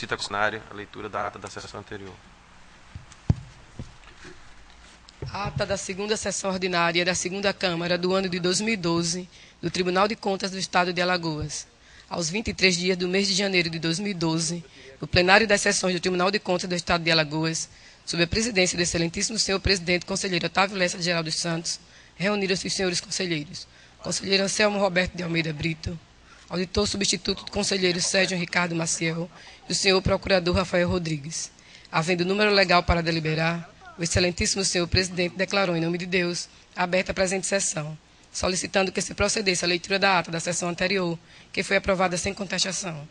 solicita a concessionária a leitura da ata da sessão anterior. Ata da segunda sessão ordinária da segunda Câmara do ano de 2012 do Tribunal de Contas do Estado de Alagoas. Aos 23 dias do mês de janeiro de 2012, no plenário das sessões do Tribunal de Contas do Estado de Alagoas, sob a presidência do excelentíssimo senhor presidente conselheiro Otávio Lessa de Geraldo Santos, reuniram-se os senhores conselheiros: conselheiro Anselmo Roberto de Almeida Brito, auditor substituto do conselheiro Sérgio Ricardo Maciel e o senhor procurador Rafael Rodrigues. Havendo número legal para deliberar, o excelentíssimo senhor presidente declarou, em nome de Deus, aberta a presente sessão, solicitando que se procedesse à leitura da ata da sessão anterior, que foi aprovada sem contestação.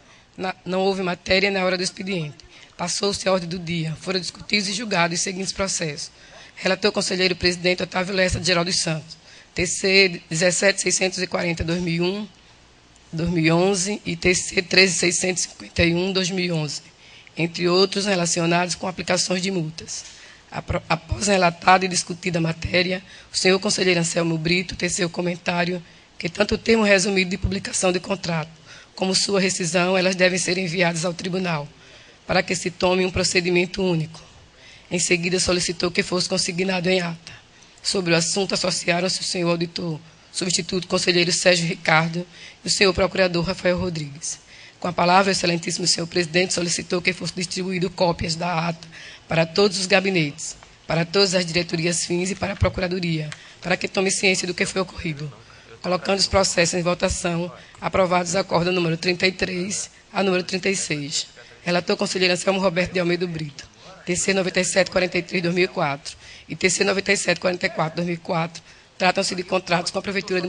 Não houve matéria na hora do expediente. Passou-se a ordem do dia. Foram discutidos e julgados os seguintes processos. Relator conselheiro presidente Otávio Lessa de Geraldo Santos, TC 17640-2001, 2011 e TC 13651-2011, entre outros relacionados com aplicações de multas. Após relatada e discutida a matéria, o senhor conselheiro Anselmo Brito teceu o comentário que tanto o termo resumido de publicação de contrato como sua rescisão, elas devem ser enviadas ao tribunal, para que se tome um procedimento único. Em seguida, solicitou que fosse consignado em ata. Sobre o assunto, associaram-se o senhor auditor substituto conselheiro Sérgio Ricardo e o senhor procurador Rafael Rodrigues. Com a palavra, o excelentíssimo senhor presidente solicitou que fosse distribuído cópias da ata para todos os gabinetes, para todas as diretorias fins e para a Procuradoria, para que tome ciência do que foi ocorrido. Colocando os processos em votação, aprovados a corda número 33 a número 36. Relator conselheiro Anselmo Roberto de Almeida Brito, TC 9743-2004 e TC 9744-2004, tratam-se de contratos com a Prefeitura de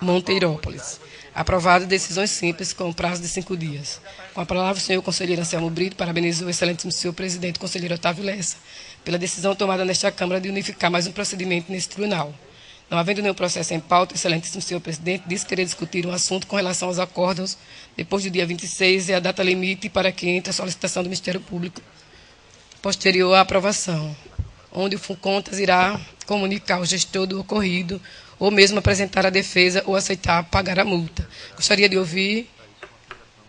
Monteirópolis. Aprovadas decisões simples com prazo de 5 dias. Com a palavra, o senhor conselheiro Anselmo Brito parabenizou o excelentíssimo senhor presidente, conselheiro Otávio Lessa, pela decisão tomada nesta Câmara de unificar mais um procedimento nesse tribunal. Não havendo nenhum processo em pauta, o excelentíssimo senhor presidente disse querer discutir um assunto com relação aos acordos depois do dia 26 e a data limite para que entre a solicitação do Ministério Público posterior à aprovação, onde o FUNCONTAS irá comunicar ao gestor do ocorrido ou mesmo apresentar a defesa ou aceitar pagar a multa. Gostaria de ouvir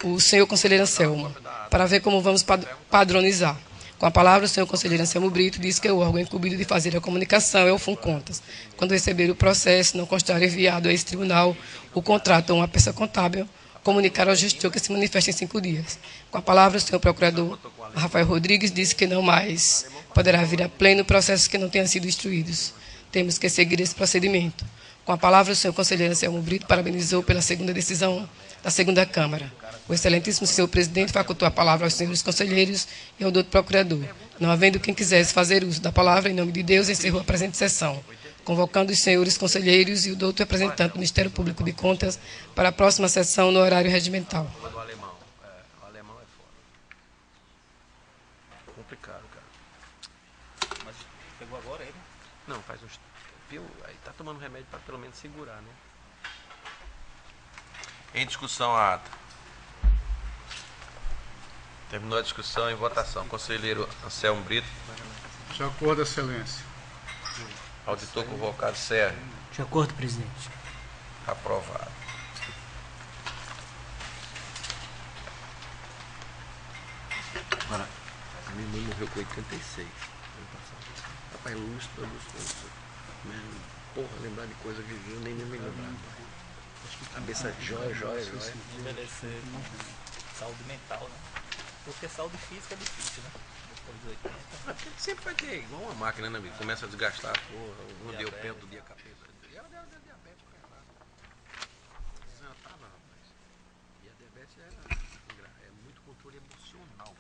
o senhor conselheiro Anselmo, para ver como vamos padronizar. Com a palavra, o senhor conselheiro Anselmo Brito diz que o órgão incumbido de fazer a comunicação é o FUNCONTAS. Quando receber o processo, não constar enviado a esse tribunal o contrato ou uma peça contábil, comunicar ao gestor que se manifeste em 5 dias. Com a palavra, o senhor procurador Rafael Rodrigues disse que não mais poderá vir a pleno processos que não tenham sido instruídos. Temos que seguir esse procedimento. Com a palavra, o senhor conselheiro Anselmo Brito parabenizou pela segunda decisão da segunda Câmara. O excelentíssimo senhor presidente facultou a palavra aos senhores conselheiros e ao doutor procurador. Não havendo quem quisesse fazer uso da palavra, em nome de Deus, encerrou a presente sessão, convocando os senhores conselheiros e o doutor representante do Ministério Público de Contas para a próxima sessão no horário regimental. O alemão é foda. Complicado, cara. Mas pegou agora ele? Não, faz uns... Aí tá tomando remédio para pelo menos segurar, né? Em discussão a ata. Terminou a discussão em votação. Conselheiro Anselmo Brito. De acordo, excelência. Auditor convocado Sérgio. De acordo, presidente. Aprovado. Agora, a minha mãe morreu com 86. Rapaz, lustro. Porra, lembrar de coisa que eu nem me lembrar. Cabeça jóia. Envelhecer com saúde mental, né? Porque saúde física é difícil, né? Depois dos 80. Sempre vai ter, igual uma máquina, né, amigo? Começa a desgastar, porra. Um dia eu pego, outro dia a cabeça. Ela deu diabetes, caralho. Ela tava, rapaz. E a diabetes é muito controle emocional.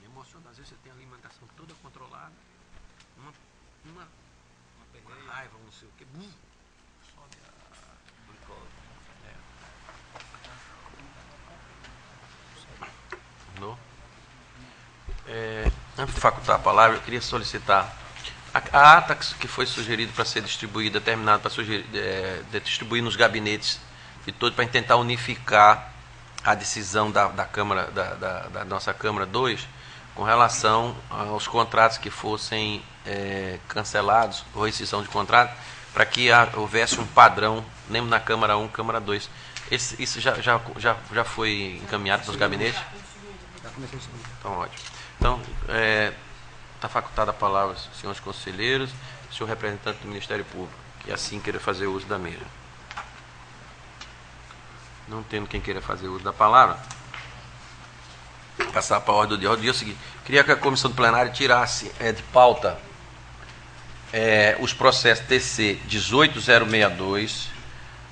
Emocional, às vezes você tem a alimentação toda controlada. Uma raiva, não sei o que. Sobe a glicose. Não? Antes de facultar a palavra, eu queria solicitar a ata que foi sugerida para ser distribuída, terminada para distribuir nos gabinetes de todos, para tentar unificar a decisão da Câmara, da nossa Câmara 2, com relação aos contratos que fossem cancelados, ou rescisão de contrato, para que houvesse um padrão, nem na Câmara 1, Câmara 2. Isso já foi encaminhado para os gabinetes? Já comecei a seguir. Então, ótimo. Então, está facultada a palavra, senhores conselheiros, senhor representante do Ministério Público, que assim queira fazer uso da mesa. Não tendo quem queira fazer uso da palavra, passar para a ordem do dia. O dia é o seguinte: queria que a comissão do plenário tirasse de pauta os processos TC 18062,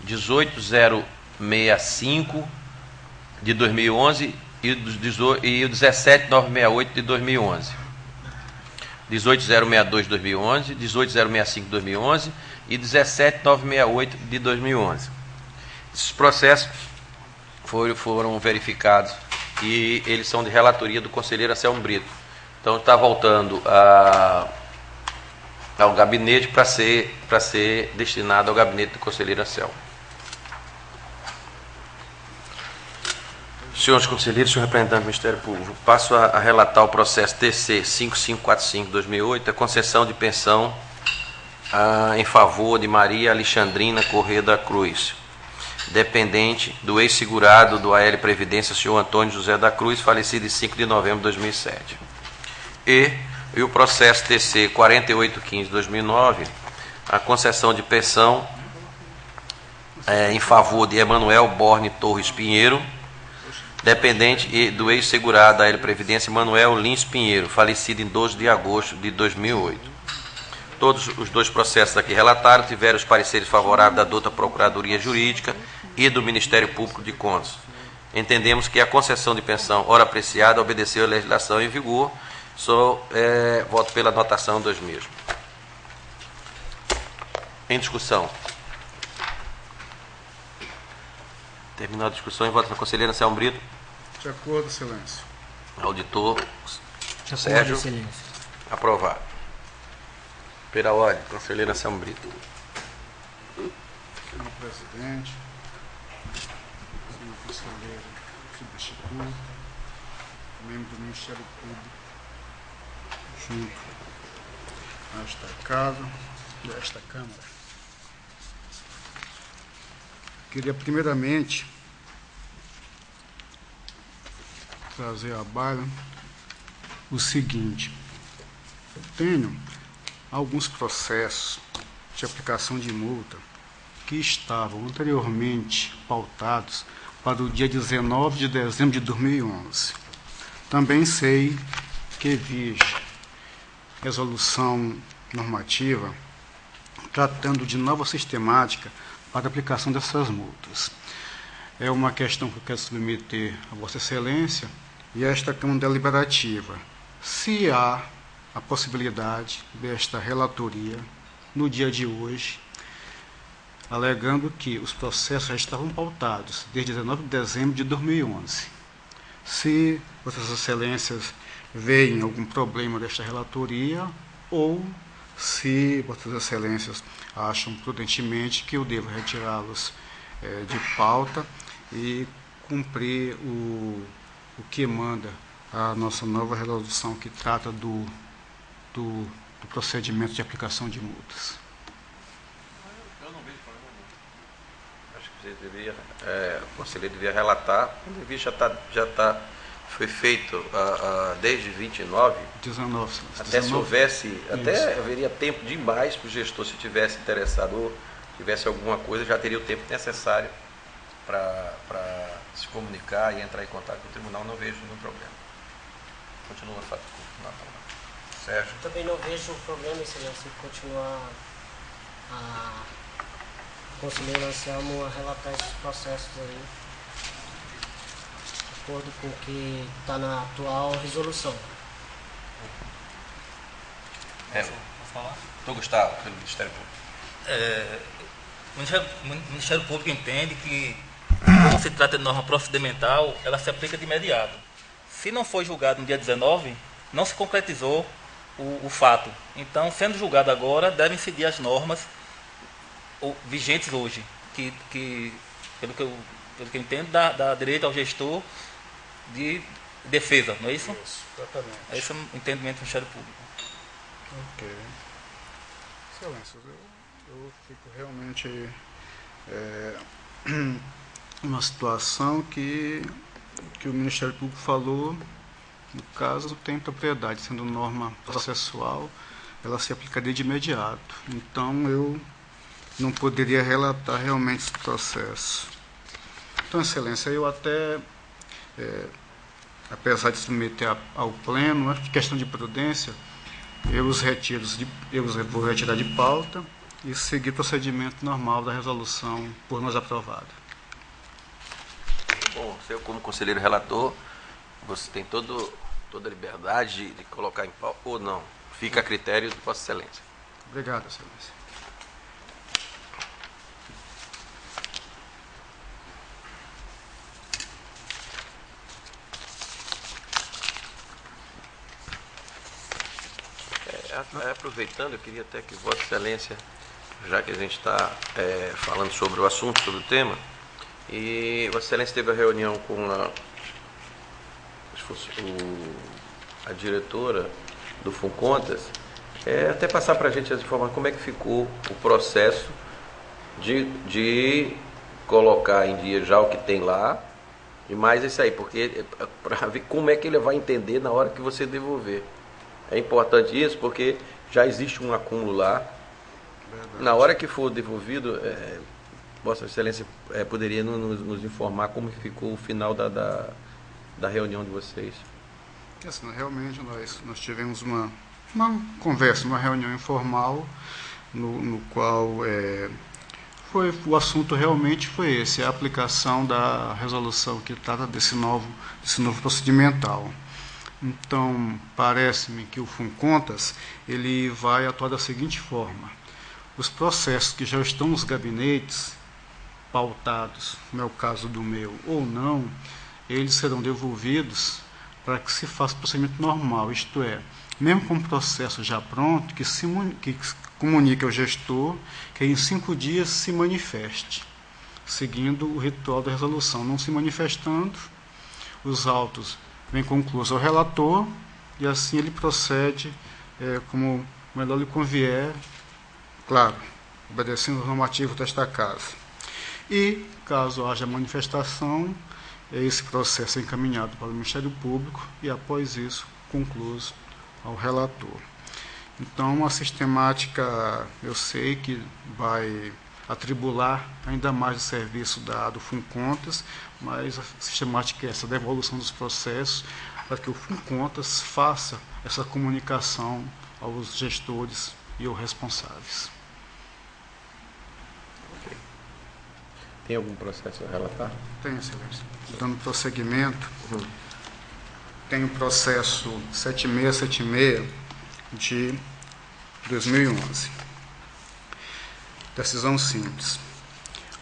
18065 de 2011 e o 17968 de 2011. 18062 de 2011, 18065 de 2011 e 17968 de 2011. Esses processos foram verificados e eles são de relatoria do conselheiro Anselmo Brito. Então está voltando ao gabinete para ser destinado ao gabinete do conselheiro Anselmo. Senhores conselheiros, senhor representante do Ministério Público, passo a relatar o processo TC 5545-2008, a concessão de pensão em favor de Maria Alexandrina Corrêa da Cruz, dependente do ex-segurado do AL Previdência, senhor Antônio José da Cruz, falecido em 5 de novembro de 2007. E o processo TC 4815-2009, a concessão de pensão em favor de Emanuel Borne Torres Pinheiro, dependente do ex-segurado da AL Previdência, Manuel Lins Pinheiro, falecido em 12 de agosto de 2008. Todos os dois processos aqui relatados tiveram os pareceres favoráveis da douta Procuradoria Jurídica e do Ministério Público de Contas. Entendemos que a concessão de pensão, ora apreciada, obedeceu à legislação em vigor. Voto pela anotação dos mesmos. Em discussão. Terminou a discussão e voto na conselheira Anselmo Brito. De acordo, excelência. Auditor De acordo, Sérgio. excelência. Aprovado. Pela ordem, conselheira Anselmo Brito. Senhor presidente, senhor conselheiro substituto, membro do Ministério Público, junto a esta casa e a esta Câmara. Queria primeiramente trazer à baila o seguinte: eu tenho alguns processos de aplicação de multa que estavam anteriormente pautados para o dia 19 de dezembro de 2011. Também sei que vige resolução normativa tratando de nova sistemática para a aplicação dessas multas. É uma questão que eu quero submeter a Vossa Excelência e a esta Câmara Deliberativa. Se há a possibilidade desta relatoria no dia de hoje, alegando que os processos já estavam pautados desde 19 de dezembro de 2011. Se Vossas Excelências veem algum problema desta relatoria ou se Vossas Excelências acham prudentemente que eu devo retirá-los de pauta e cumprir o que manda a nossa nova resolução que trata do procedimento de aplicação de multas. Eu não vejo problema nenhum. Acho que você deveria, o conselheiro deveria relatar, o vídeo foi feito desde 19, 19. até se houvesse, até haveria tempo demais para o gestor, se tivesse interessado ou tivesse alguma coisa, já teria o tempo necessário para se comunicar e entrar em contato com o tribunal. Não vejo nenhum problema. Continua a falar. Sérgio. Também não vejo problema, excelência, em continuar a conselheiro Anselmo a relatar esses processos aí, de acordo com o que está na atual resolução. Posso falar? Doutor Gustavo, pelo Ministério Público. O Ministério Público entende que, quando se trata de norma procedimental, ela se aplica de imediato. Se não foi julgado no dia 19, não se concretizou o fato. Então, sendo julgado agora, devem seguir as normas vigentes hoje, que pelo que eu entendo, dá direito ao gestor de defesa, não é isso? Isso, exatamente. Esse é o entendimento do Ministério Público. Ok. Excelência, eu fico realmente uma situação que o Ministério Público falou, no caso, tem propriedade, sendo norma processual, ela se aplicaria de imediato. Então, eu não poderia relatar realmente esse processo. Então, Excelência, eu até, apesar de submeter ao Pleno, de questão de prudência, eu vou retirar de pauta e seguir o procedimento normal da resolução por nós aprovada. Bom, você como conselheiro relator, você tem toda a liberdade de colocar em pauta ou não. Fica a critério de Vossa Excelência. Obrigado, Excelência. Aproveitando, eu queria até que Vossa Excelência, já que a gente está falando sobre o assunto, sobre o tema, e Vossa Excelência teve a reunião com a diretora do Funcontas, até passar para a gente as informações, como é que ficou o processo de colocar em dia já o que tem lá, e mais isso aí, porque para ver como é que ele vai entender na hora que você devolver. É importante isso porque já existe um acúmulo lá. Verdade. Na hora que for devolvido, Vossa Excelência poderia nos informar como ficou o final da reunião de vocês. Assim, realmente nós tivemos uma conversa, uma reunião informal, no qual o assunto realmente foi esse, a aplicação da resolução que trata desse novo procedimental. Então, parece-me que o Funcontas ele vai atuar da seguinte forma: os processos que já estão nos gabinetes, pautados, no caso do meu ou não, eles serão devolvidos para que se faça o procedimento normal, isto é, mesmo com o processo já pronto, que comunique ao gestor que em 5 dias se manifeste, seguindo o ritual da resolução. Não se manifestando, os autos vem concluso ao relator e assim ele procede como melhor lhe convier, claro, obedecendo os normativos desta casa. E, caso haja manifestação, esse processo é encaminhado para o Ministério Público e, após isso, concluso ao relator. Então, uma sistemática, eu sei que vai atribular ainda mais o serviço do Funcontas, mas a sistemática é essa, da evolução dos processos, para que o Funcontas faça essa comunicação aos gestores e aos responsáveis. Okay. Tem algum processo a relatar? Tem, Excelência. Dando prosseguimento, tem o processo 7676 de 2011. Decisão simples.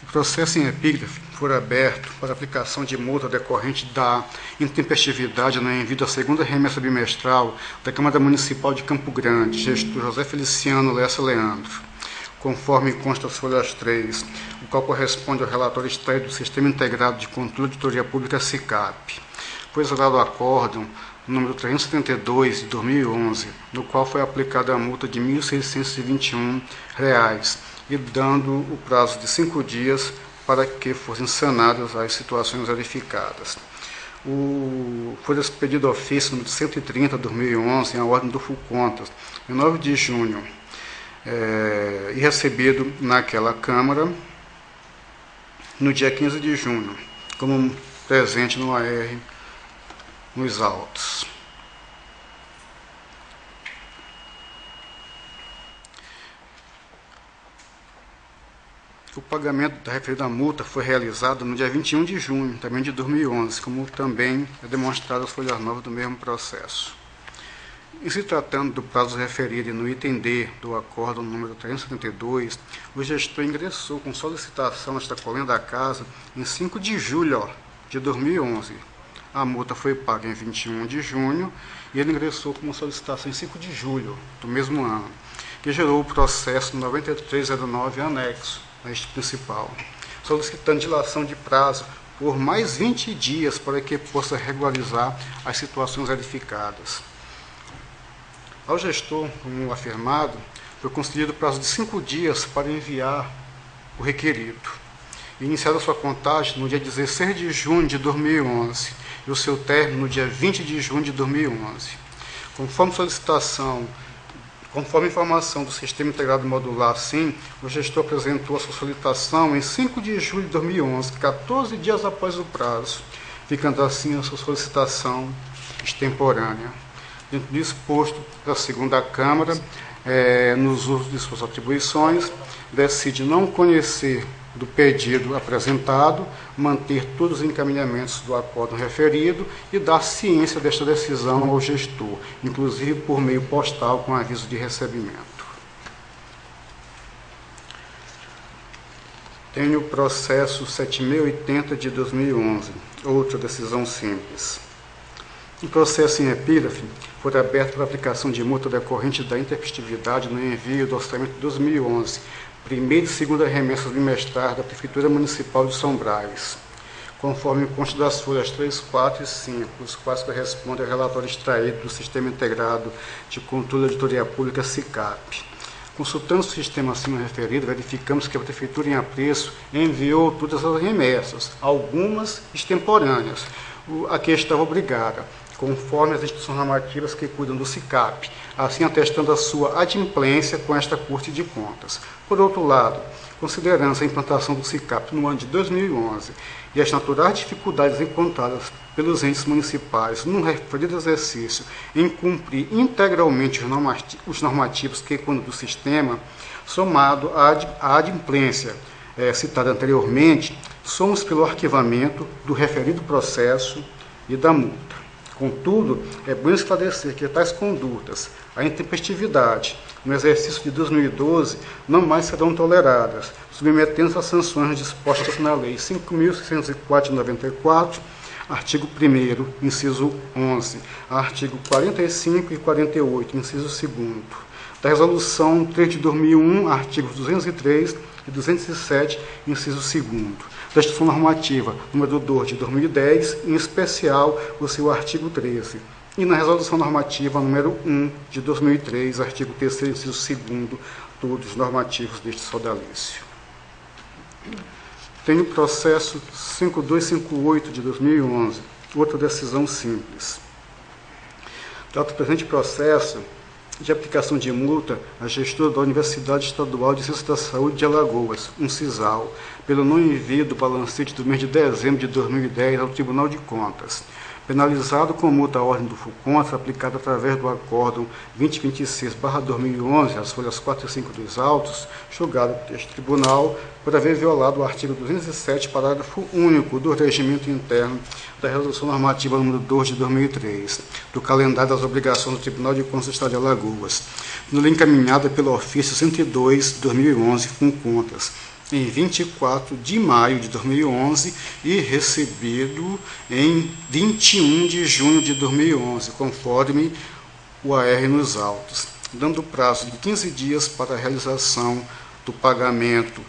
O processo em epígrafe for aberto para aplicação de multa decorrente da intempestividade no envio da segunda remessa bimestral da Câmara Municipal de Campo Grande, gestor José Feliciano Lessa Leandro, conforme consta as folhas 3, o qual corresponde ao relatório extraído do Sistema Integrado de Controle de Auditoria Pública SICAP. Foi exarado o acórdão número 372 de 2011, no qual foi aplicada a multa de R$ 1.621, e dando o prazo de 5 dias para que fossem sanadas as situações verificadas. Foi expedido ofício número 130 de 2011, em ordem do Funcontas, em 9 de junho, e recebido naquela Câmara no dia 15 de junho, como presente no AR nos autos. O pagamento da referida multa foi realizado no dia 21 de junho, também de 2011, como também é demonstrado as folhas novas do mesmo processo. Em se tratando do prazo referido no item D do acórdão número 372, o gestor ingressou com solicitação nesta coluna da casa em 5 de julho de 2011. A multa foi paga em 21 de junho e ele ingressou com uma solicitação em 5 de julho do mesmo ano, que gerou o processo 9309 anexo a este principal, solicitando dilação de prazo por mais 20 dias para que possa regularizar as situações verificadas. Ao gestor, como afirmado, foi concedido prazo de 5 dias para enviar o requerido. iniciada sua contagem no dia 16 de junho de 2011 e o seu término no dia 20 de junho de 2011. Conforme informação do Sistema Integrado Modular, SIM, o gestor apresentou a sua solicitação em 5 de julho de 2011, 14 dias após o prazo, ficando assim a sua solicitação extemporânea. Dentro do exposto, a segunda Câmara, nos usos de suas atribuições, decide não conhecer do pedido apresentado, manter todos os encaminhamentos do acórdão referido e dar ciência desta decisão ao gestor, inclusive por meio postal com aviso de recebimento. Tenho o processo 7080 de 2011, outra decisão simples. O processo em epígrafe foi aberto para aplicação de multa decorrente da intempestividade no envio do orçamento de 2011, primeira e segunda remessas bimestrais da Prefeitura Municipal de São Brás, conforme consta das folhas 3, 4 e 5, os quais correspondem ao relatório extraído do Sistema Integrado de Controle de Auditoria Pública, SICAP. Consultando o sistema acima referido, verificamos que a Prefeitura em apreço enviou todas as remessas, algumas extemporâneas, a que estava obrigada, conforme as instituições normativas que cuidam do SICAP, assim atestando a sua adimplência com esta Corte de Contas. Por outro lado, considerando a implantação do SICAP no ano de 2011 e as naturais dificuldades encontradas pelos entes municipais no referido exercício em cumprir integralmente os normativos que cuidam do sistema, somado à adimplência citada anteriormente, somos pelo arquivamento do referido processo e da multa. Contudo, é bom esclarecer que tais condutas, a intempestividade, no exercício de 2012, não mais serão toleradas, submetendo-se às sanções dispostas na Lei 5.604 de 94, artigo 1º, inciso 11, artigo 45 e 48, inciso 2º, da Resolução 3 de 2001, artigos 203 e 207, inciso 2º, da Instituição Normativa número 2 de 2010, em especial o seu artigo 13, e na Resolução Normativa número 1 de 2003, artigo 3º, inciso 2º, todos normativos deste sodalício. Tenho o processo 5258 de 2011, outra decisão simples. Trata o presente processo de aplicação de multa à gestora da Universidade Estadual de Ciências da Saúde de Alagoas, CISAL, pelo não envio do balancete do mês de dezembro de 2010 ao Tribunal de Contas, penalizado com multa à ordem do FUCONTRA aplicada através do acórdão 2026/2011, as folhas 4 e 5 dos autos, julgado por este tribunal por haver violado o artigo 207, parágrafo único do Regimento Interno da Resolução Normativa número 2 de 2003, do calendário das obrigações do Tribunal de Contas do Estado de Alagoas, no encaminhada pelo ofício 102/2011 FUCONTRAS, em 24 de maio de 2011 e recebido em 21 de junho de 2011, conforme o AR nos autos, dando prazo de 15 dias para a realização do pagamento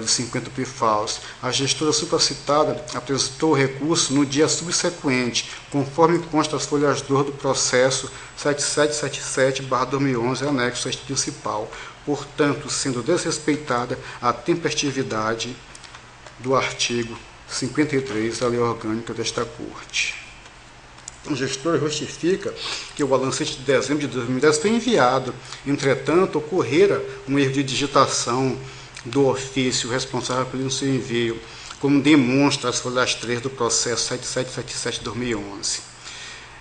de 50 PIFAUs. A gestora supracitada apresentou o recurso no dia subsequente, conforme consta as folhas 2 do processo 7777/2011, anexo a este principal, portanto, sendo desrespeitada a tempestividade do artigo 53 da Lei Orgânica desta Corte. O gestor justifica que o balancete de dezembro de 2010 foi enviado, entretanto, ocorrera um erro de digitação do ofício responsável pelo seu envio, como demonstra as folhas 3 do processo 7777/2011.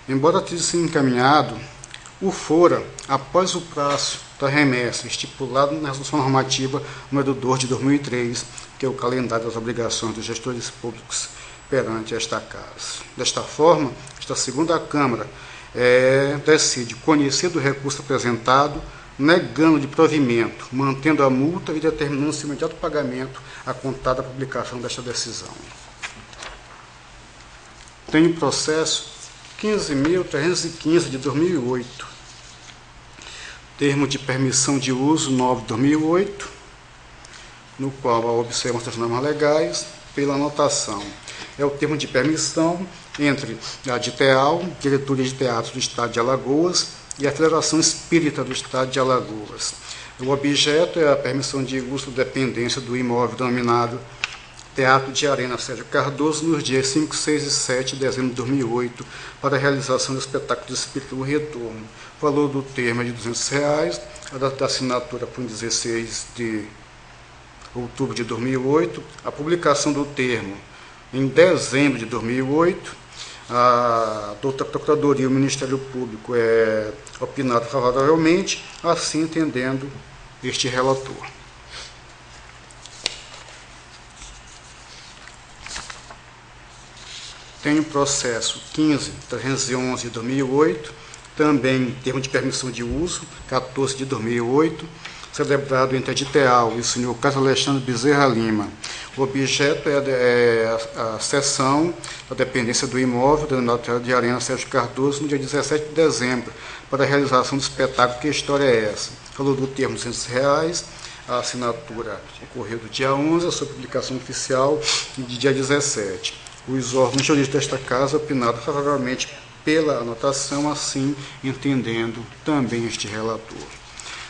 Embora tenha sido encaminhado, o fora após o prazo da remessa estipulado na Resolução Normativa número 2 de 2003, que é o calendário das obrigações dos gestores públicos perante esta casa. Desta forma, esta segunda Câmara decide conhecer do recurso apresentado, negando de provimento, mantendo a multa e determinando seu imediato pagamento a contar da publicação desta decisão. Tenho processo 15.315 de 2008, termo de permissão de uso 9 de 2008, no qual observam as normas legais pela anotação. É o termo de permissão entre a DITEAL, Diretoria de Teatro do Estado de Alagoas, e a Federação Espírita do Estado de Alagoas. O objeto é a permissão de uso de dependência do imóvel denominado Teatro de Arena Sérgio Cardoso, nos dias 5, 6 e 7 de dezembro de 2008, para a realização do espetáculo de Espírito do Retorno. O valor do termo é de R$200, a data da assinatura foi em 16 de outubro de 2008, a publicação do termo em dezembro de 2008, a douta Procuradoria e o Ministério Público opinaram favoravelmente, assim entendendo este relator. Tem o processo 15.311 de 2008, também termo de permissão de uso, 14 de 2008, celebrado entre a Diteal e o senhor Carlos Alexandre Bezerra Lima. O objeto é a cessão da dependência do imóvel denominado Teatro de Arena Sérgio Cardoso no dia 17 de dezembro, para a realização do espetáculo Que História é Essa? O valor do termo R$200, a assinatura ocorreu do dia 11, a sua publicação oficial de dia 17. Os órgãos jurídicos desta casa opinaram favoravelmente pela anotação, assim entendendo também este relator.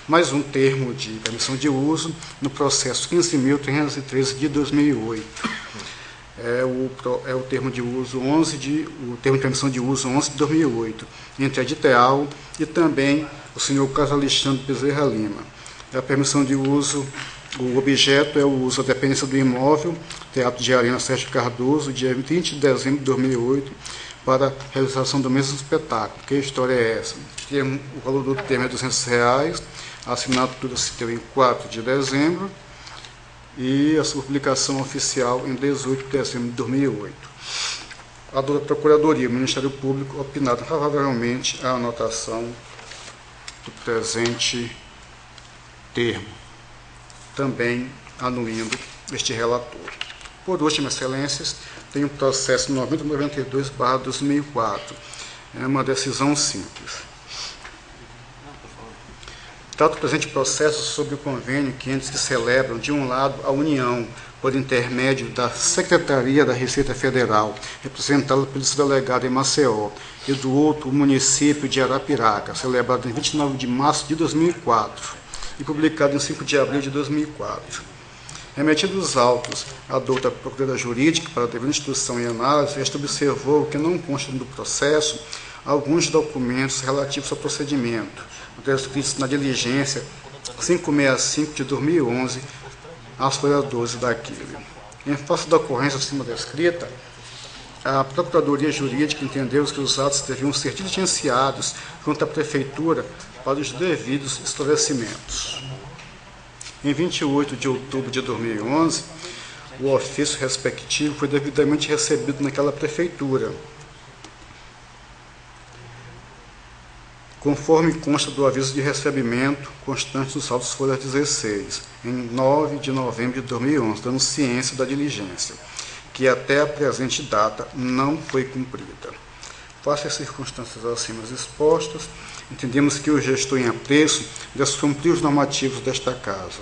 Mais um termo de permissão de uso no processo 15.313 de 2008. É o termo de uso o termo de permissão de uso 11 de 2008, entre a Diteal e também o senhor Carlos Alexandre Bezerra Lima. A permissão de uso, o objeto é o uso da dependência do imóvel, Teatro de Arena Sérgio Cardoso, dia 20 de dezembro de 2008, para a realização do mesmo espetáculo. Que história é essa? O valor do termo é R$200, a assinatura se deu em 4 de dezembro e a sua publicação oficial em 18 de dezembro de 2008. A douta Procuradoria e o Ministério Público opinaram favoravelmente a anotação do presente termo, também anuindo este relator. Por último, excelências, tem o processo 9092/2004. É uma decisão simples. Trata o presente processo sobre o convênio que antes que celebram, de um lado, a União, por intermédio da Secretaria da Receita Federal, representada pelo delegado em Maceió, e do outro, o município de Arapiraca, celebrado em 29 de março de 2004 e publicado em 5 de abril de 2004. Remetidos os autos à douta Procuradora Jurídica para a devida instrução e análise, esta observou que não constam do processo alguns documentos relativos ao procedimento, descritos na diligência 565 de 2011, às folhas 12 daquele. Em face da ocorrência acima descrita, a Procuradoria Jurídica entendeu que os atos deviam ser diligenciados junto à Prefeitura para os devidos esclarecimentos. Em 28 de outubro de 2011, o ofício respectivo foi devidamente recebido naquela Prefeitura, conforme consta do aviso de recebimento constante dos autos folha 16, em 9 de novembro de 2011, dando ciência da diligência, que até a presente data não foi cumprida. Face às circunstâncias acima expostas, entendemos que o gestor em apreço descumpriu os normativos desta casa.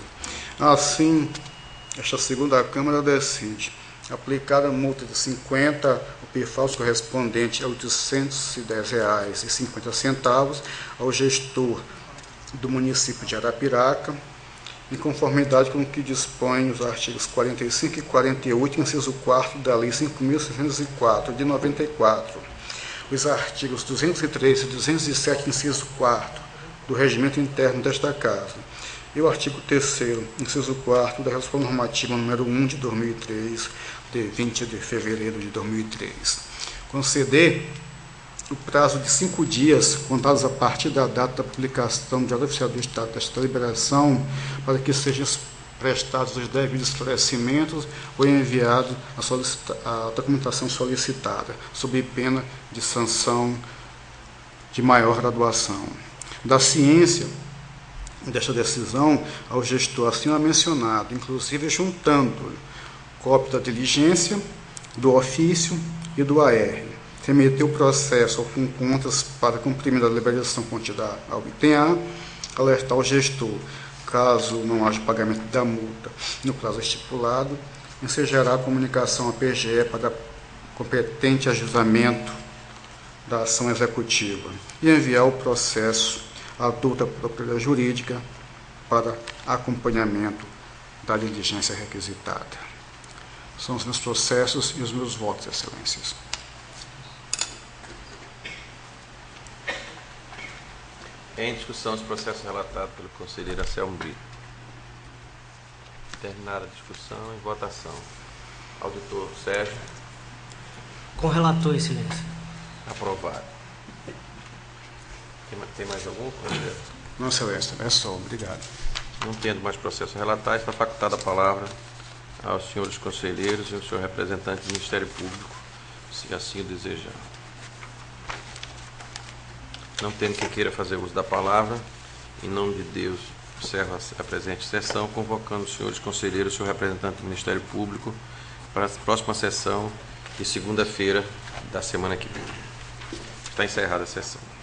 Assim, esta segunda Câmara decide aplicar a multa de 50 PFAUs correspondente a R$ 810,50 ao gestor do município de Arapiraca, em conformidade com o que dispõe os artigos 45 e 48, inciso 4 da Lei 5.604, de 94, os artigos 203 e 207, inciso 4, do Regimento Interno desta Casa, e o artigo 3º, inciso 4, da Resolução Normativa número 1 de 2003, de 20 de fevereiro de 2003. Conceder o prazo de 5 dias, contados a partir da data da publicação do Diário Oficial do Estado desta liberação, para que sejam prestados os devidos esclarecimentos ou enviado a documentação solicitada, sob pena de sanção de maior graduação. Da ciência desta decisão ao gestor acima mencionado, inclusive juntando cópia da diligência, do ofício e do AR. Remeteu o processo com contas para cumprimento da liberação contida ao item A, alertar o gestor, caso não haja pagamento da multa no prazo estipulado, ensejará a comunicação à PGE para competente ajuizamento da ação executiva e enviar o processo à douta Procuradoria Jurídica para acompanhamento da diligência requisitada. São os meus processos e os meus votos, excelências. Em discussão os processos relatados pelo conselheiro Anselmo Brito. Terminada a discussão, em votação. Auditor Sérgio. Com relator, excelência. Aprovado. Tem mais algum, conselheiro? Não, excelência, é só. Obrigado. Não tendo mais processos relatados, está facultada a palavra aos senhores conselheiros e ao senhor representante do Ministério Público, se assim o desejar. Não tendo quem queira fazer uso da palavra, em nome de Deus, observo a presente sessão, convocando os senhores conselheiros e o senhor representante do Ministério Público para a próxima sessão de segunda-feira da semana que vem. Está encerrada a sessão.